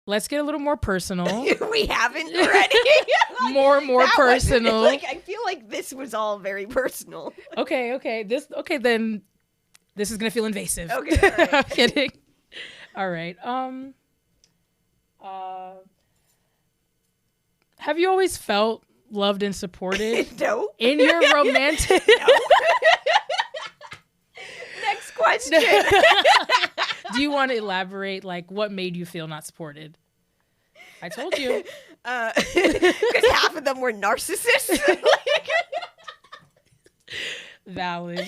Let's get a little more personal. We haven't already. more That personal. Like, I feel like this was all very personal. Okay. Then this is gonna feel invasive. Okay, all right. I'm kidding. All right. Have you always felt loved and supported No. in your romantic? No. Next question. Do you want to elaborate, like, what made you feel not supported? I told you. Because half of them were narcissists. Valid.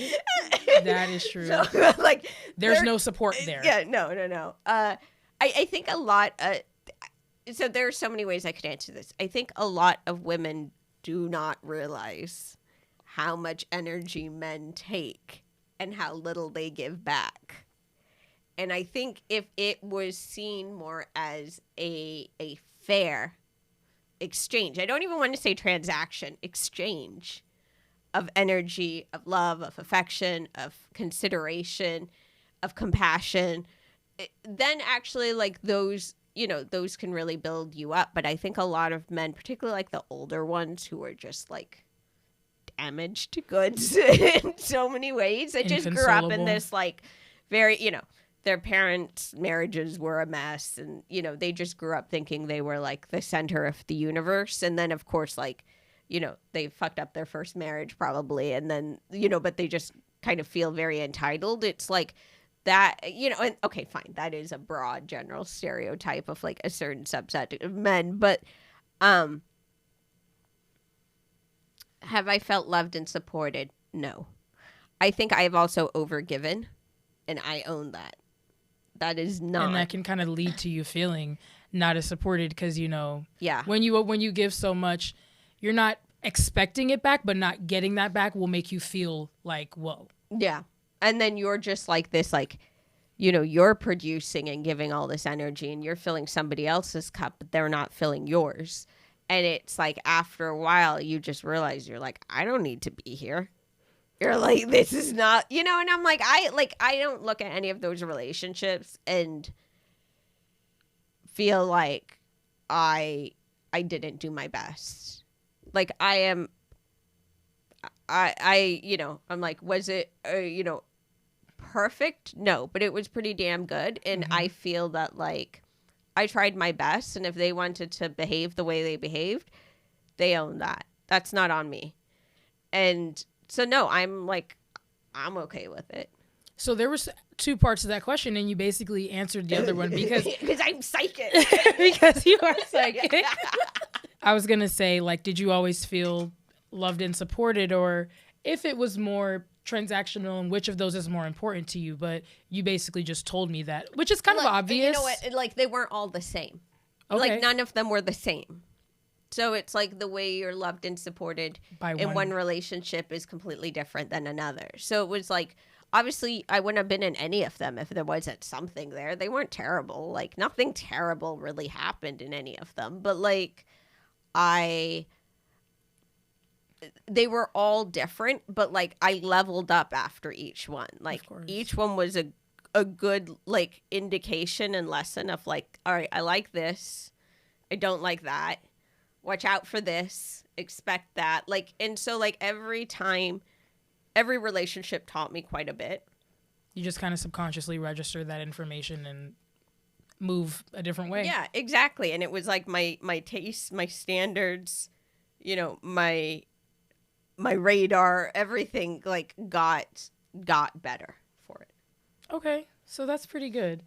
That is true. So, like, There's no support there. Yeah, no. I think a lot. So there are so many ways I could answer this. I think a lot of women do not realize how much energy men take and how little they give back. And I think if it was seen more as a fair exchange, I don't even want to say transaction, exchange of energy, of love, of affection, of consideration, of compassion, then actually, like, those, those can really build you up. But I think a lot of men, particularly like the older ones who are just like damaged goods in so many ways, that just grew up in this like very, their parents' marriages were a mess, and they just grew up thinking they were like the center of the universe. And then of course, like, they fucked up their first marriage probably, and then but they just kind of feel very entitled. It's like that, and okay, fine, that is a broad general stereotype of like a certain subset of men, but have I felt loved and supported? No. I think I have also overgiven, and I own that. That is not. And that can kind of lead to you feeling not as supported because, yeah. when you give so much, you're not expecting it back, but not getting that back will make you feel like, whoa. Yeah. And then you're just like this, like, you're producing and giving all this energy and you're filling somebody else's cup, but they're not filling yours. And it's like after a while, you just realize you're like, I don't need to be here. You're like, this is not, and I'm like, I don't look at any of those relationships and feel like I didn't do my best. Like I'm like, was it, perfect? No, but it was pretty damn good. And Mm-hmm. I feel that like I tried my best. And if they wanted to behave the way they behaved, they own that. That's not on me. And so, no, I'm okay with it. So there was 2 parts to that question, and you basically answered the other one because I'm psychic. because you are psychic. I was going to say, like, did you always feel loved and supported, or if it was more transactional and which of those is more important to you? But you basically just told me that, which is kind of obvious. You know what? Like, they weren't all the same. Okay. Like, none of them were the same. So it's like the way you're loved and supported in one relationship is completely different than another. So it was like, obviously, I wouldn't have been in any of them if there wasn't something there. They weren't terrible. Like, nothing terrible really happened in any of them. But, like, they were all different, but, like, I leveled up after each one. Like, each one was a good, like, indication and lesson of, like, all right, I like this. I don't like that. Watch out for this. Expect that. Like, and so, like, every relationship taught me quite a bit. You just kind of subconsciously register that information and move a different way. Yeah, exactly. And it was like my tastes, my standards, my radar, everything like got better for it. Okay, so that's pretty good.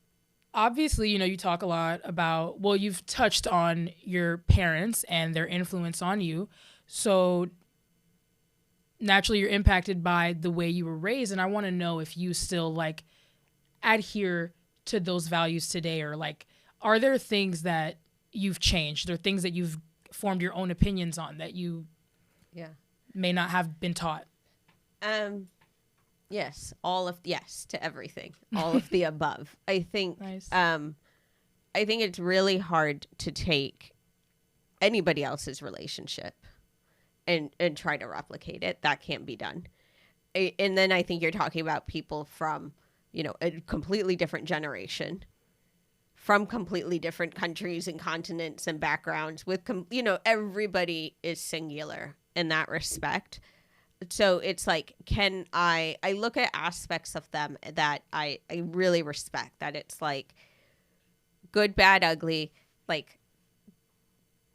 Obviously, you talk a lot about, well, you've touched on your parents and their influence on you. So naturally, you're impacted by the way you were raised. And I want to know if you still, like, adhere to those values today, or, like, are there things that you've changed? There are things that you've formed your own opinions on that you may not have been taught? Yes, yes to everything, all of the above. I think, Nice. I think it's really hard to take anybody else's relationship and try to replicate it. That can't be done. And then I think you're talking about people from, a completely different generation, from completely different countries and continents and backgrounds with, everybody is singular in that respect. So it's like, I look at aspects of them that I really respect, that it's like good, bad, ugly, like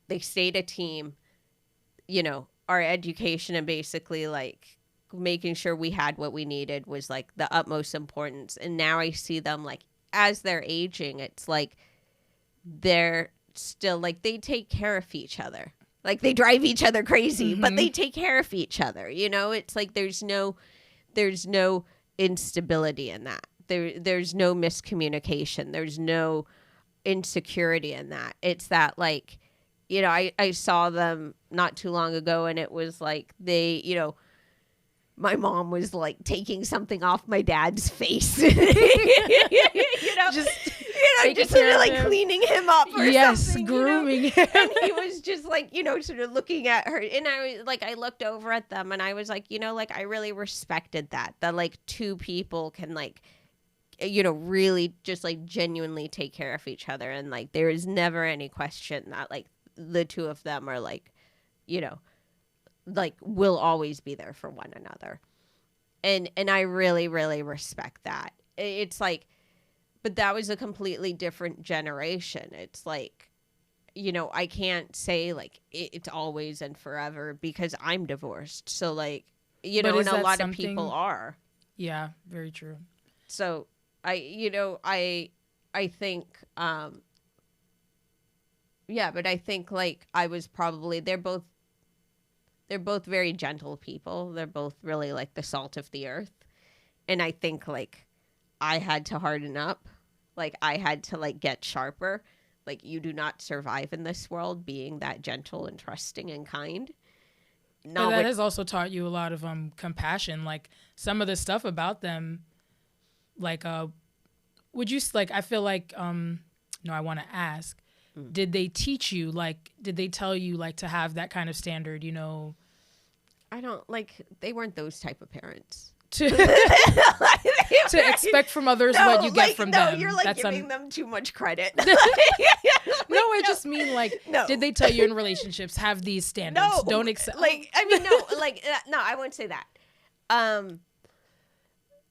they stayed a team, our education and basically like making sure we had what we needed was like the utmost importance. And now I see them like as they're aging, it's like they're still like they take care of each other. Like they drive each other crazy, but they take care of each other. It's like there's no instability in that. There's no miscommunication. There's no insecurity in that. It's that like, I saw them not too long ago, and it was like they, my mom was like taking something off my dad's face. Just sort of like cleaning him up or something. Grooming him. And he was just like, sort of looking at her. And I was like, I looked over at them and I was like, like I really respected that like two people can like, really just like genuinely take care of each other. And like, there is never any question that like the two of them are like, like will always be there for one another. And I really, really respect that. It's like, but that was a completely different generation. It's like, I can't say like it's always and forever because I'm divorced. So like, and a lot of people are. Yeah, very true. So I think, but I think like I was probably, they're both very gentle people. They're both really like the salt of the earth. And I think like I had to harden up. Like I had to like get sharper. Like you do not survive in this world being that gentle and trusting and kind. But that has also taught you a lot of compassion. Like some of the stuff about them, like would you like? I feel like no, I want to ask. Did they teach you like? Did they tell you like to have that kind of standard? I don't like. They weren't those type of parents. To expect from others what you get from them. No, you're like giving them too much credit. No, I just mean like, did they tell you in relationships have these standards? No, don't accept. Like, I mean, no, like, no, I won't say that.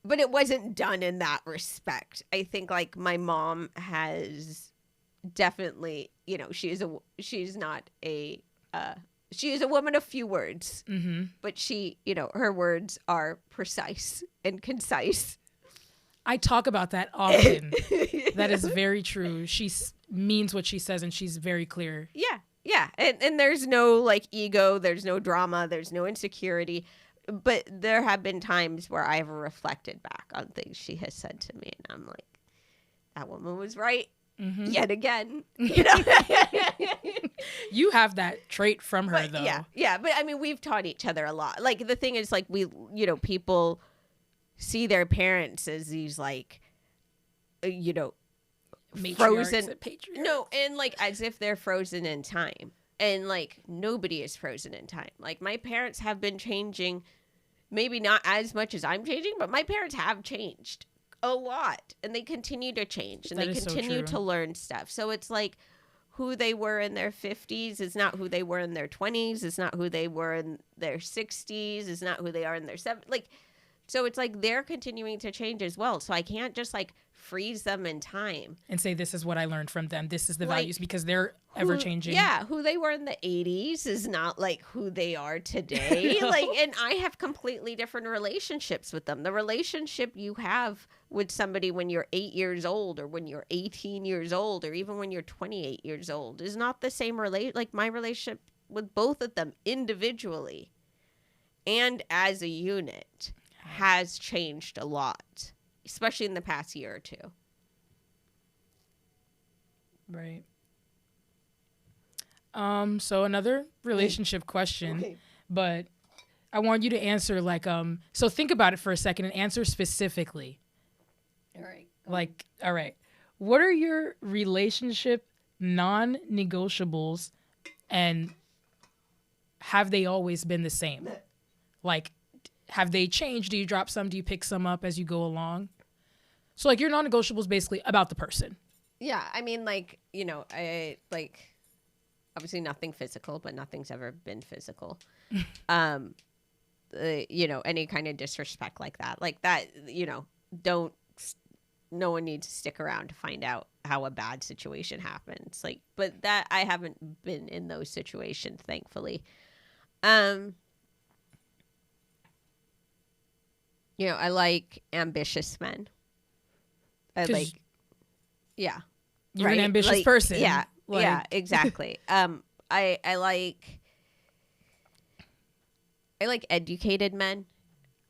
But it wasn't done in that respect. I think like my mom has definitely, she is a woman of few words, but she, her words are precise and concise. I talk about that often. That is very true. She means what she says, and she's very clear. Yeah. And there's no like ego, there's no drama, there's no insecurity. But there have been times where I've reflected back on things she has said to me, and I'm like, that woman was right. Yet again, You have that trait from her, though. Yeah. But I mean, we've taught each other a lot. Like the thing is, like we, people see their parents as these like, frozen. No, and like as if they're frozen in time, and like nobody is frozen in time. Like my parents have been changing, maybe not as much as I'm changing, but my parents have changed a lot, and they continue to change, and they continue to learn stuff. So it's like who they were in their 50s is not who they were in their 20s. It's not who they were in their 60s. It's not who they are in their 70s. Like, so it's like they're continuing to change as well. So I can't just like freeze them in time and say, this is what I learned from them. This is the values, because they're ever changing. Yeah. Who they were in the 80s is not like who they are today. No. Like, and I have completely different relationships with them. The relationship you have with somebody when you're 8 years old, or when you're 18 years old, or even when you're 28 years old is not the same like my relationship with both of them individually and as a unit has changed a lot, especially in the past year or two. Right. So another relationship question, okay. But I want you to answer like, so think about it for a second and answer specifically. All right. Like, all right. What are your relationship non-negotiables, and have they always been the same? Like, have they changed? Do you drop some? Do you pick some up as you go along? So like your non-negotiables basically about the person. Yeah, I mean, like, you know, I like obviously nothing physical, but nothing's ever been physical. You know, any kind of disrespect like that, you know, no one needs to stick around to find out how a bad situation happens. Like, but that I haven't been in those situations, thankfully. You know, I like ambitious men. I like, yeah. You're an ambitious person. Yeah. Yeah, exactly. I like educated men.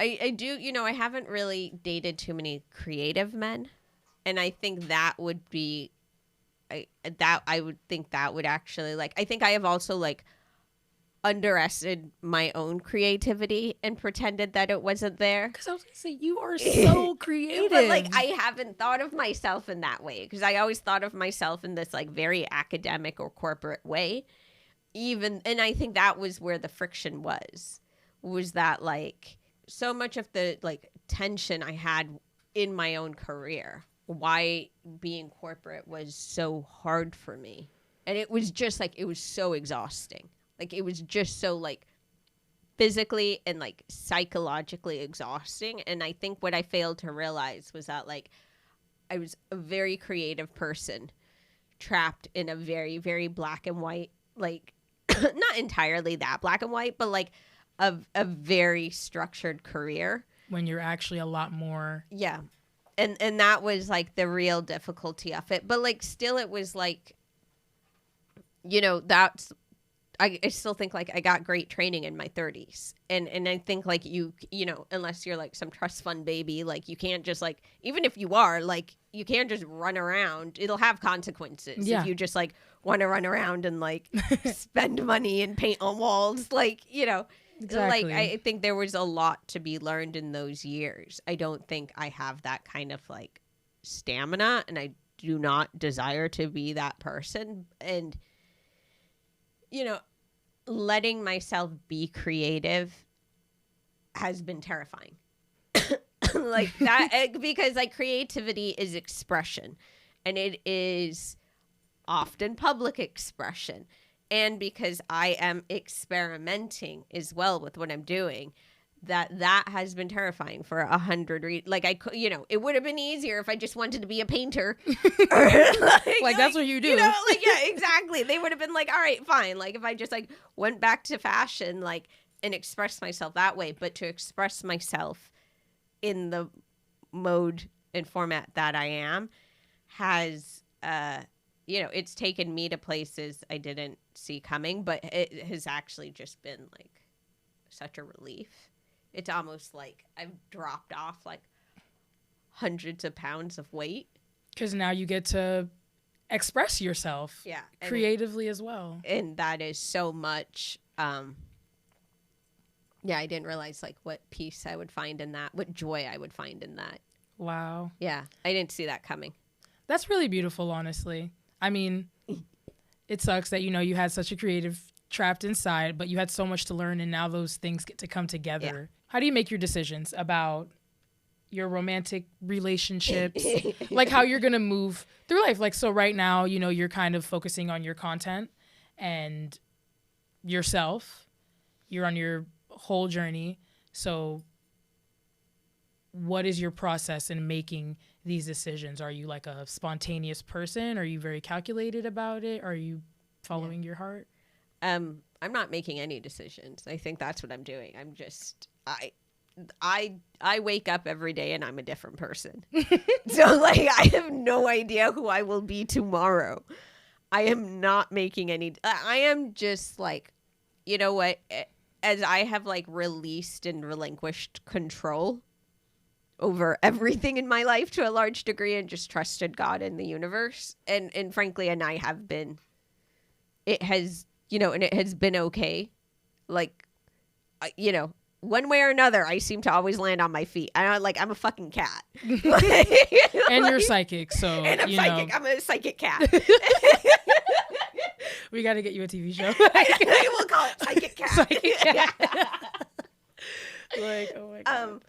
I do, you know, I haven't really dated too many creative men. And I think that would be, I would think that would actually, like, I think I have also, like, underestimated my own creativity and pretended that it wasn't there. Because I was going to say, you are so creative. But, like, I haven't thought of myself in that way. Because I always thought of myself in this, like, very academic or corporate way. And I think that was where the friction was that, like, so much of the, like, tension I had in my own career, why being corporate was so hard for me. And it was just, like, it was so exhausting. Like, it was just so, like, physically and, like, psychologically exhausting. And I think what I failed to realize was that, like, I was a very creative person trapped in a very, very black and white, like, not entirely that black and white, but, like, a very structured career. When you're actually a lot more. Yeah. And that was, like, the real difficulty of it. But, like, still it was, like, you know, that's, I still think, like, I got great training in my 30s. And I think, like, you know, unless you're, like, some trust fund baby, like, you can't just, like, even if you are, like, you can't just run around. It'll have consequences if you just, like, want to run around and, like, spend money and paint on walls. Like, you know, exactly. Like, I think there was a lot to be learned in those years. I don't think I have that kind of, like, stamina, and I do not desire to be that person. And, you know, letting myself be creative has been terrifying. Like that, because, like, creativity is expression, and it is often public expression. And because I am experimenting as well with what I'm doing, that has been terrifying for 100 like, I could, you know, it would have been easier if I just wanted to be a painter. like that's what you do. You know, like, yeah, exactly. They would have been like, all right, fine. Like, if I just, like, went back to fashion, like, and expressed myself that way. But to express myself in the mode and format that I am has, you know, it's taken me to places I didn't see coming, but it has actually just been, like, such a relief. It's almost like I've dropped off, like, hundreds of pounds of weight. Because now you get to express yourself creatively as well. And that is so much, yeah, I didn't realize, like, what peace I would find in that, what joy I would find in that. Wow. Yeah, I didn't see that coming. That's really beautiful, honestly. I mean, it sucks that, you know, you had such a creative trapped inside, but you had so much to learn, and now those things get to come together. Yeah. How do you make your decisions about your romantic relationships? Like, how you're going to move through life? Like, so right now, you know, you're kind of focusing on your content and yourself. You're on your whole journey. So what is your process in making these decisions? Are you, like, a spontaneous person? Are you very calculated about it? Are you following your heart? I'm not making any decisions. I think that's what I'm doing. I'm just, I wake up every day and I'm a different person. So, like, I have no idea who I will be tomorrow. I am not making any, I am just, like, you know what, as I have, like, released and relinquished control over everything in my life to a large degree and just trusted God and the universe. And frankly, and I have been, it has, you know, and it has been okay. Like, you know, one way or another, I seem to always land on my feet. I'm a fucking cat. And you're psychic, so, and I'm psychic. Know. I'm a psychic cat. We got to get you a TV show. We'll call it Psychic Cat. Psychic Cat. Like, oh my God.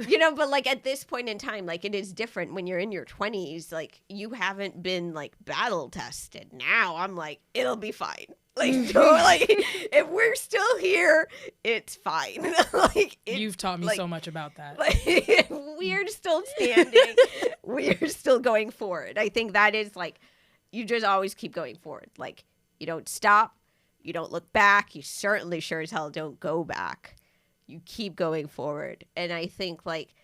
You but like at this point in time, like it is different when you're in your 20s. Like you haven't been like battle tested. Now I'm like, it'll be fine. Like, like if we're still here, it's fine. Like you've taught me like, so much about that. Like, we're still standing. We're still going forward. I think that is like, you just always keep going forward. Like you don't stop. You don't look back. You certainly sure as hell don't go back. You keep going forward. And I think like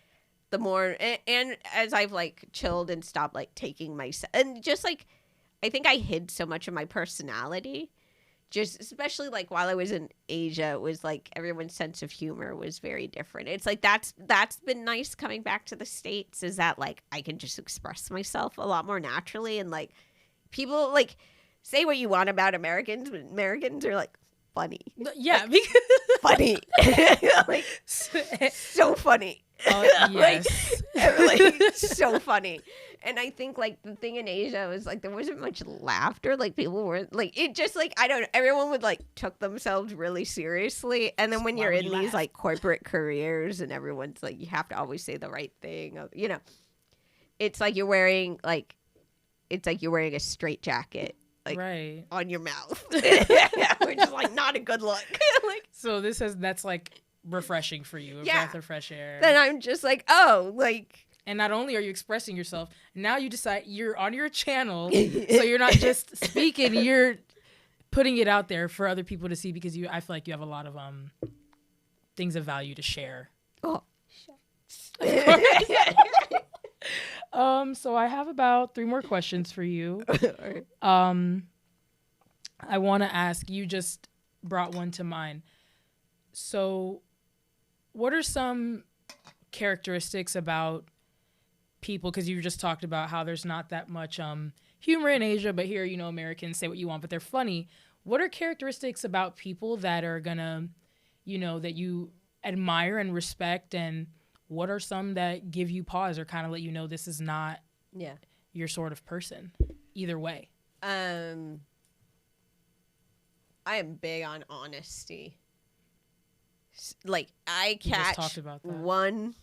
the more, and as I've like chilled and stopped like taking myself, and just like, I think I hid so much of my personality. Just especially like while I was in Asia, it was like everyone's sense of humor was very different. It's like that's been nice coming back to the States, is that like I can just express myself a lot more naturally, and like people like say what you want about Americans, but Americans are like funny. Yeah, like, because funny. Like so funny. Yes. like so funny. And I think like the thing in Asia was like there wasn't much laughter. Like people weren't like, it just like, I don't know, everyone would like took themselves really seriously. And then when you're in these like corporate careers and everyone's like, you have to always say the right thing, you know, it's like you're wearing like, it's like you're wearing a straight jacket like right on your mouth, which is like not a good look. Like, so that's like refreshing for you, a breath of fresh air. Then I'm just like, oh, like. And not only are you expressing yourself, now you decide you're on your channel, so you're not just speaking, you're putting it out there for other people to see, because I feel like you have a lot of things of value to share. Oh, so I have about 3 more questions for you. I want to ask, you just brought one to mind. So what are some characteristics about people, because you just talked about how there's not that much humor in Asia, but here, you know, Americans say what you want, but they're funny. What are characteristics about people that are gonna, you know, that you admire and respect, and what are some that give you pause or kind of let you know this is not your sort of person, either way? I am big on honesty. Like I catch one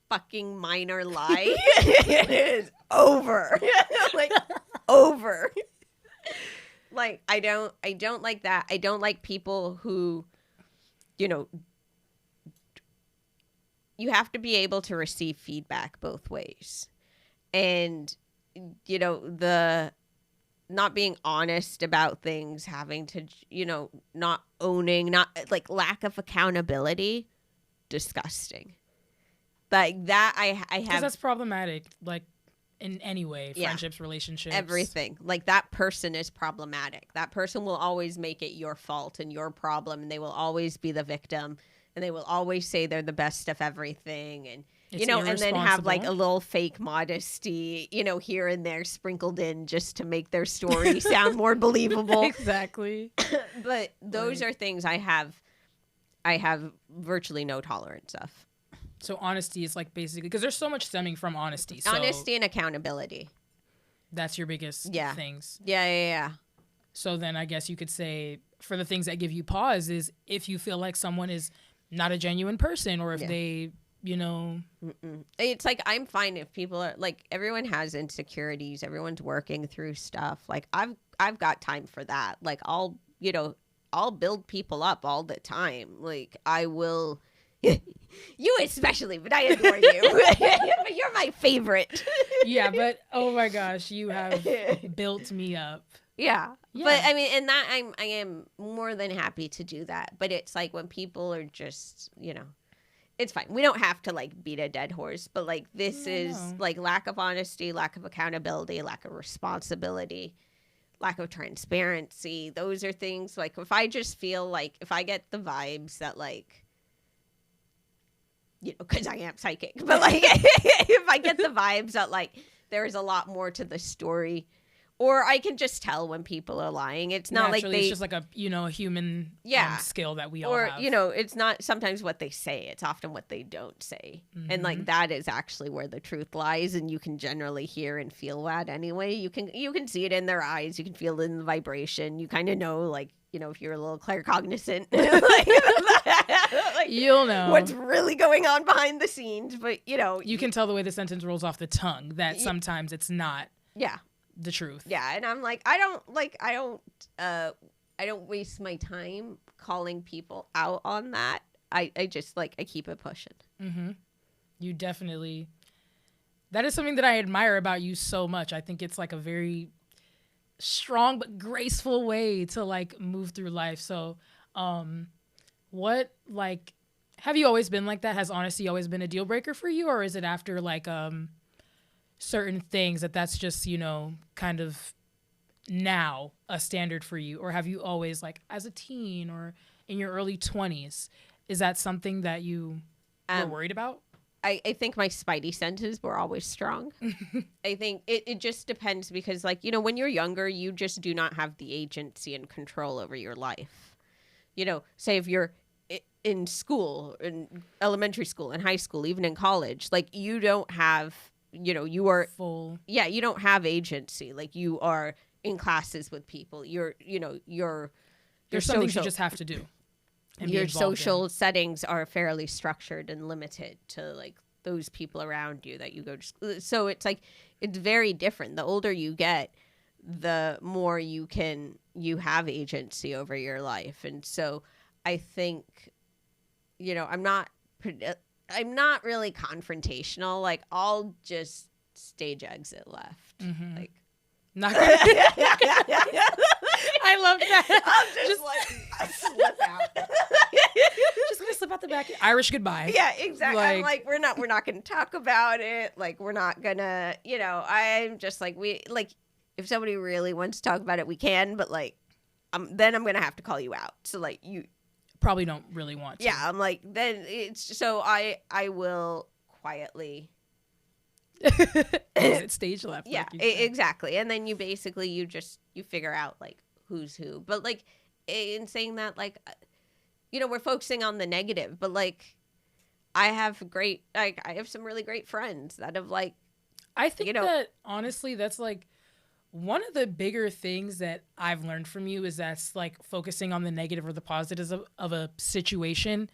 fucking minor lie, it is over. Like over. Like I don't like that. I don't like people who, you know, you have to be able to receive feedback both ways. And you know, the not being honest about things, having to, you know, not owning, not like lack of accountability, disgusting. Like that, I have, because that's problematic. Like in any way, friendships, relationships, everything. Like that person is problematic. That person will always make it your fault and your problem, and they will always be the victim, and they will always say they're the best of everything, and you know, and then have like a little fake modesty, you know, here and there sprinkled in just to make their story sound more believable. Exactly. But those are things I have virtually no tolerance of. So honesty is like basically, because there's so much stemming from honesty. So honesty and accountability. That's your biggest things. Yeah. So then I guess you could say for the things that give you pause is if you feel like someone is not a genuine person, or if they, you know. It's like, I'm fine if people are like, everyone has insecurities. Everyone's working through stuff. Like I've got time for that. Like I'll build people up all the time. Like I will. You especially, but I adore you. But you're my favorite. Yeah, but oh my gosh, you have built me up. Yeah. But I mean, and that I am more than happy to do that. But it's like when people are just, you know, it's fine. We don't have to like beat a dead horse, but like this is like lack of honesty, lack of accountability, lack of responsibility, lack of transparency. Those are things like if I just feel like if I get the vibes that like, you know, because I am psychic, but like if I get the vibes that like there is a lot more to the story, or I can just tell when people are lying. It's not naturally, like it's just like a, you know, a human skill that we all have. Or, you know, it's not sometimes what they say. It's often what they don't say. And like that is actually where the truth lies. And you can generally hear and feel that anyway. You can see it in their eyes. You can feel it in the vibration. You kind of know, like, you know, if you're a little claircognizant. Like, You'll know what's really going on behind the scenes. But you can tell the way the sentence rolls off the tongue that sometimes it's not the truth. Yeah, and I'm like, I don't waste my time calling people out on that. I just I keep it pushing. Mm-hmm. You definitely. That is something that I admire about you so much. I think it's a very strong but graceful way to move through life. So, what have you always been like that? Has honesty always been a deal breaker for you, or is it after certain things that's just kind of now a standard for you, or have you always as a teen or in your early 20s, is that something that you were worried about? I think my spidey senses were always strong. I think it just depends because when you're younger, you just do not have the agency and control over your life. Say if you're in school, in elementary school, in high school, even in college, you don't have, you are full. Yeah, you don't have agency. You are in classes with people. There's some things you just have to do. Your social settings are fairly structured and limited to those people around you that you go to school. So it's it's very different. The older you get, the more you have agency over your life. And so I think, I'm not really confrontational. I'll just stage exit left. Mm-hmm. Not I love that. I'm just I slip out. Just gonna slip out the back. Irish goodbye. Yeah, exactly. I'm we're not gonna talk about it. We're not gonna, I'm just if somebody really wants to talk about it, we can, but then I'm gonna have to call you out. So you probably don't really want to. Yeah, I'm then it's so I will quietly exit stage left. Yeah, exactly. And then you basically you figure out who's who. But in saying that, we're focusing on the negative, but I have some really great friends that have I think that honestly that's one of the bigger things that I've learned from you is that's focusing on the negative or the positives of a situation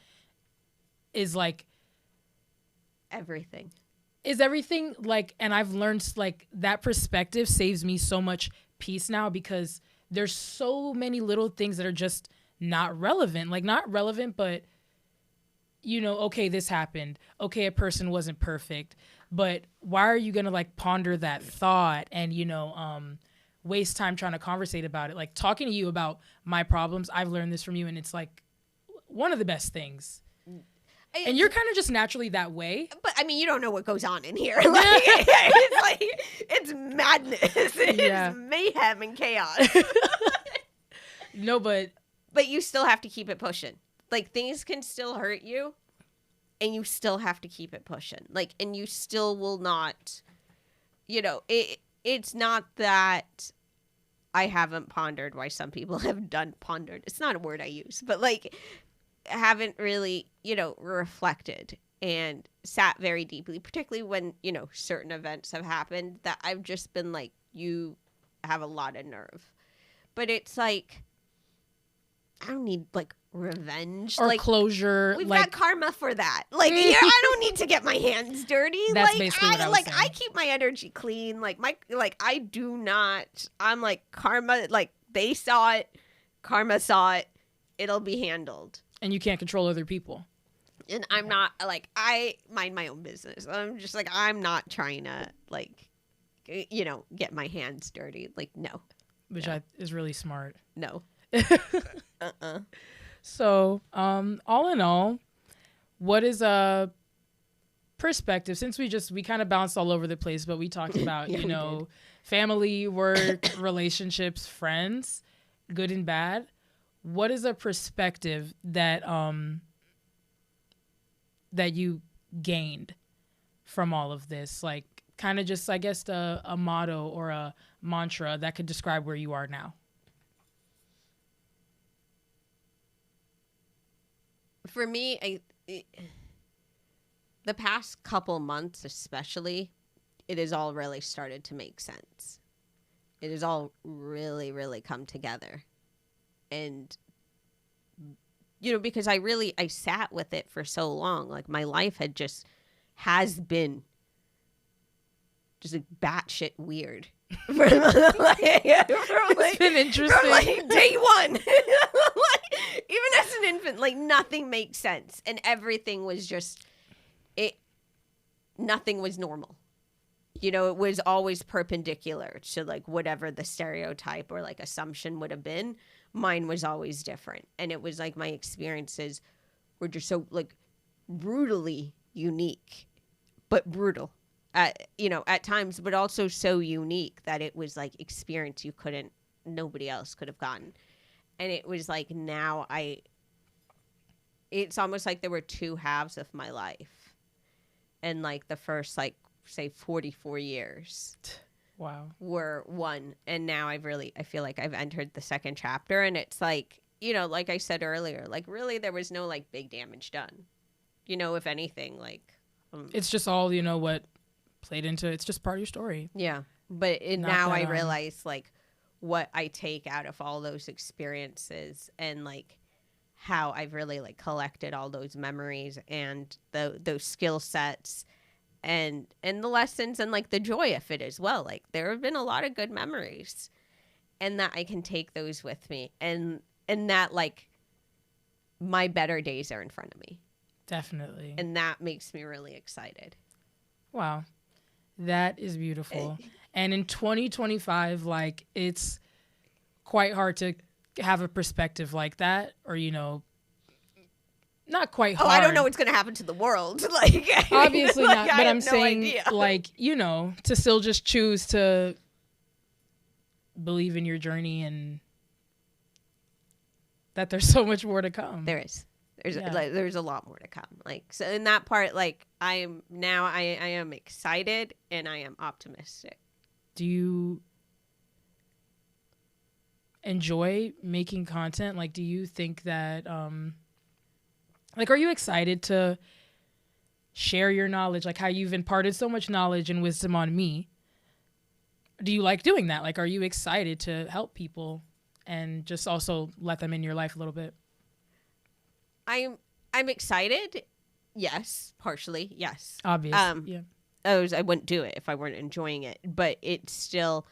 is everything. Is everything and I've learned that perspective saves me so much peace now because there's so many little things that are just not relevant. Not relevant, but okay, this happened. Okay, a person wasn't perfect, but why are you going to ponder that thought and waste time trying to conversate about it? Talking to you about my problems, I've learned this from you, and it's one of the best things. And you're kind of just naturally that way. But I mean, you don't know what goes on in here. It's madness. It's mayhem and chaos. No, but you still have to keep it pushing. Things can still hurt you, and you still have to keep it pushing. And you still will not, it's not that I haven't pondered why some people have pondered. It's not a word I use, but haven't really, reflected and sat very deeply, particularly when, certain events have happened that I've just been you have a lot of nerve. But it's I don't need revenge or closure. We've got karma for that. I don't need to get my hands dirty. That's basically what I was saying. I keep my energy clean. I do not. I'm karma. They saw it. Karma saw it. It'll be handled. And you can't control other people. And I'm not I mind my own business. I'm just I'm not trying to get my hands dirty. No. Which is really smart. No. So, all in all, what is a perspective? Since we kind of bounced all over the place, but we talked about, family, work, relationships, friends, good and bad. What is a perspective that that you gained from all of this? Kind of just, I guess, a motto or a mantra that could describe where you are now. For me, the past couple months especially, it has all really started to make sense. It has all really, really come together. And because I sat with it for so long. Like my life has been just like batshit weird. It's been interesting. From like day one. Like, even as an infant, like nothing makes sense. And everything was just, nothing was normal. It was always perpendicular to like whatever the stereotype or like assumption would have been. Mine was always different. And it was like my experiences were just so like brutally unique, but brutal at times, but also so unique that it was like experience nobody else could have gotten. And it was like it's almost like there were two halves of my life. And like the first, like, say 44 years. Wow. Were one. And now I feel like I've entered the second chapter. And it's like, like I said earlier, like really there was no like big damage done. If anything, like. It's just all, what played into it's just part of your story. Yeah. But now I realize like what I take out of all those experiences and like how I've really like collected all those memories and those skill sets and the lessons and like the joy of it as well. Like there have been a lot of good memories and that I can take those with me and that like my better days are in front of me. Definitely. And that makes me really excited. Wow. That is beautiful. And in 2025, like it's quite hard to have a perspective like that or, not quite hard. Oh, I don't know what's going to happen to the world. Like, obviously like, not, but I'm saying like, to still just choose to believe in your journey and that there's so much more to come. There is. There's a lot more to come. Like, so in that part, like I am excited and I am optimistic. Do you enjoy making content? Like, do you think that, like, are you excited to share your knowledge? Like how you've imparted so much knowledge and wisdom on me. Do you like doing that? Like, are you excited to help people and just also let them in your life a little bit? I'm excited. Yes. Partially. Yes. Obvious. Yeah. I wouldn't do it if I weren't enjoying it, but it's still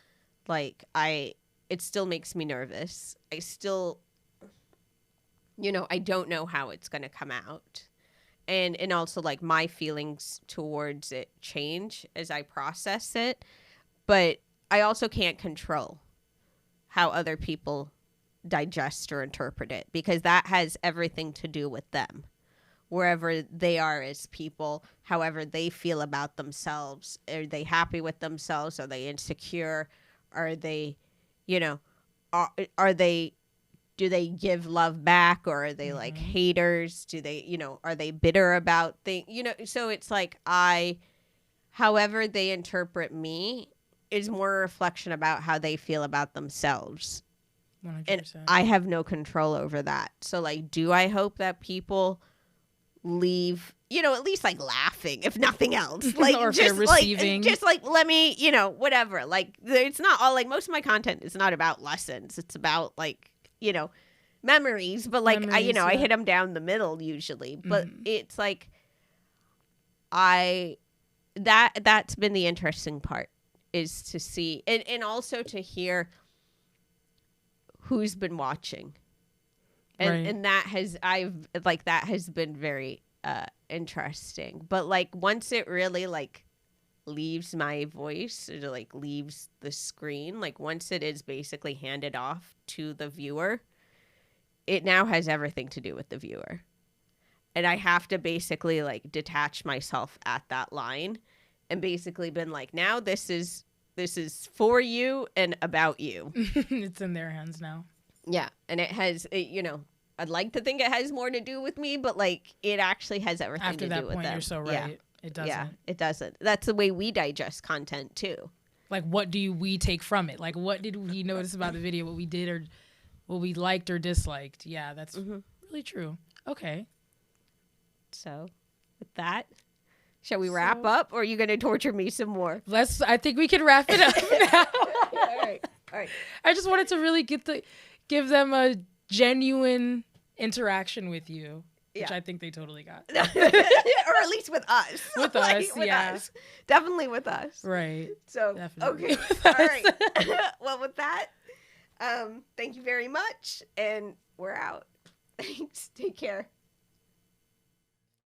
like it still makes me nervous. I still, I don't know how it's going to come out. And also like my feelings towards it change as I process it, but I also can't control how other people digest or interpret it because that has everything to do with them. Wherever they are as people, however they feel about themselves. Are they happy with themselves? Are they insecure? Are they, are they, do they give love back or are they like haters? Do they, are they bitter about things? So it's like however they interpret me is more a reflection about how they feel about themselves. 100%. And I have no control over that. So like, do I hope that people leave, at least like laughing, if nothing else, like or just receiving, like, just like, let me, whatever. Like it's not all like most of my content is not about lessons. It's about like, memories, but like memories, I hit them down the middle usually, but it's like, that's been the interesting part is to see, and also to hear who's been watching. And that has been very interesting. But like once it really like leaves my voice or like leaves the screen, like once it is basically handed off to the viewer, it now has everything to do with the viewer. And I have to basically like detach myself at that line and basically been like, now this is for you and about you. It's in their hands now. Yeah. And it has, I'd like to think it has more to do with me, but like it actually has everything to do with them. After that point, you're so right. Yeah. It doesn't. Yeah, it doesn't. That's the way we digest content too. Like, what do we take from it? Like, what did we notice about the video? What we did or what we liked or disliked? Yeah, that's really true. Okay. So, with that, shall we wrap up, or are you going to torture me some more? I think we can wrap it up now. All right. I just wanted to really give them a genuine interaction with you, which Yeah. I think they totally got. Or at least with us. With Like, us, yeah. us. Definitely with us. Right. So, Definitely okay. with All us. right. Well, with that, thank you very much. And we're out. Thanks. Take care.